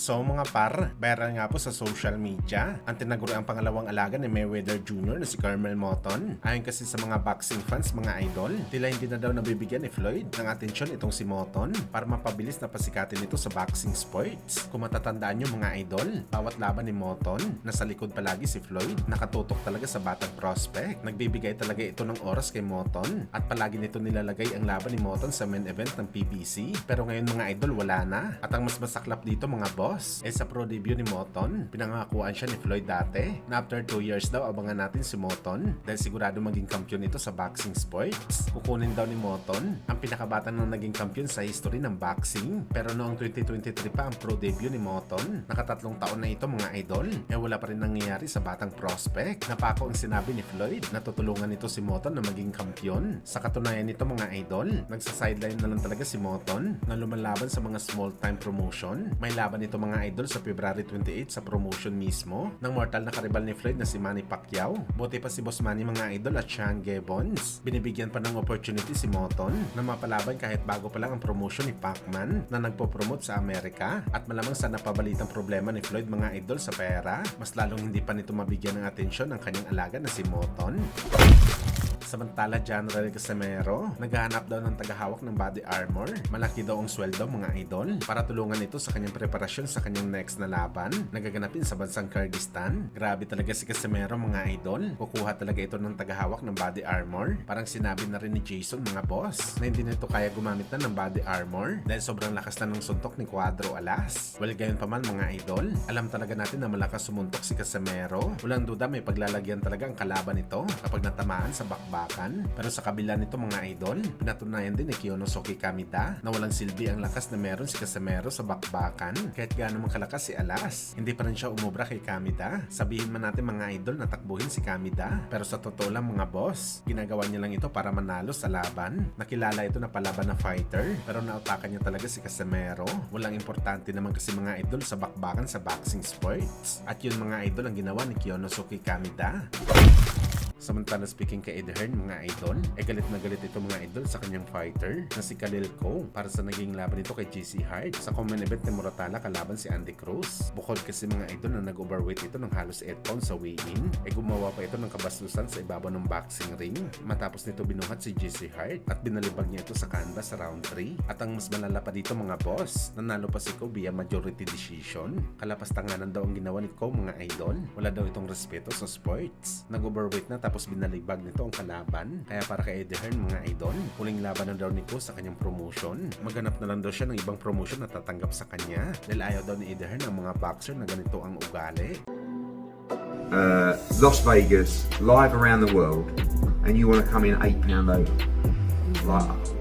So mga par, viral nga po sa social media ang tinaguri ang pangalawang alaga ni Mayweather Jr. na si Carmel Moton. Ayon kasi sa mga boxing fans, mga idol, tila hindi na daw nabibigyan ni Floyd ng atensyon itong si Moton para mapabilis na pasikatin ito sa boxing sports. Kung matatandaan nyo mga idol, bawat laban ni Moton, nasa likod palagi si Floyd, nakatutok talaga sa batang prospect. Nagbibigay talaga ito ng oras kay Moton at palagi nito nilalagay ang laban ni Moton sa main event ng PBC. Pero ngayon mga idol, wala na. At ang mas masaklap dito mga boss, sa pro debut ni Moton, pinangakuan siya ni Floyd dati na after 2 years daw abangan natin si Moton dahil sigurado maging kampiyon ito sa boxing sports. Kukunin daw ni Moton ang pinakabata ng naging kampiyon sa history ng boxing. Pero noong 2023 pa ang pro debut ni Moton, nakatatlong taon na ito mga idol, wala pa rin nangyayari sa batang prospect. Napako ang sinabi ni Floyd na tutulungan nito si Moton na maging kampiyon. Sa katunayan nito mga idol, nagsa-sideline na lang talaga si Moton na lumalaban sa mga small time promotion. May laban ito mga idol sa February 28 sa promotion mismo ng mortal na karibal ni Floyd na si Manny Pacquiao. Buti pa si Boss Manny mga idol at Sean Gibbons. Binibigyan pa ng opportunity si Moton na mapalaban kahit bago pa lang ang promotion ni Pacman na nagpo-promote sa Amerika. At malamang sa napabalitang problema ni Floyd mga idol sa pera, mas lalong hindi pa nito mabigyan ng atensyon ang kanyang alaga na si Moton. Samantala, General Casimero, naghahanap daw ng tagahawak ng body armor. Malaki daw ang sweldo mga idol para tulungan ito sa kanyang preparasyon sa kanyang next na laban na gaganapin sa bansang Kyrgyzstan. Grabe talaga si Casimero mga idol. Kukuha talaga ito ng tagahawak ng body armor. Parang sinabi na rin ni Jason mga boss na hindi nito kaya gumamit na ng body armor dahil sobrang lakas na ng suntok ni Cuadro Alas. Well, gayon pa man mga idol, alam talaga natin na malakas sumuntok si Casimero. Walang duda may paglalagyan talaga ang kalaban nito kapag natamaan sa bakbakan. Pero sa kabila nito mga idol, pinatunayan din ni Kiyonosuke Kamida na walang silbi ang lakas na meron si Casimero sa bakbakan. Kahit gaano mang kalakas si Alas, hindi pa rin siya umubra kay Kamida. Sabihin man natin mga idol na takbuhin si Kamida, pero sa totoo lang mga boss, ginagawa niya lang ito para manalo sa laban. Nakilala ito na palaban na fighter, pero nautakan niya talaga si Casimero. Walang importante naman kasi mga idol sa bakbakan sa boxing sports. At yun mga idol ang ginawa ni Kiyonosuke Kamida. Samantala speaking kay Ed Hearn mga idol, galit na galit ito mga idol sa kanyang fighter na si Khalil Ko para sa naging laban nito kay GC Hart sa common event ni Muratala kalaban si Andy Cruz. Bukod kasi mga idol na nag-overweight ito ng halos 8 pounds sa weigh-in, gumawa pa ito ng kabastusan sa ibabaw ng boxing ring. Matapos nito binuhat si GC Hart at binalibag niya ito sa canvas sa round 3. At ang mas malala pa dito mga boss, nanalo pa si Ko via majority decision. Kalapastanganan daw ang ginawa ni Ko mga idol. Wala daw itong respeto sa sports. Nag-overweight na tapos binalibag nito ang kalaban. Kaya para kay Eddie Hearn mga idol, huling laban na daw ni Ko sa kanyang promotion. Maghanap na lang daw siya ng ibang promotion na tatanggap sa kanya dahil ayaw daw ni Eddie Hearn ang mga boxer na ganito ang ugali. Las Vegas, live around the world, and you want to come in £8 over. Like,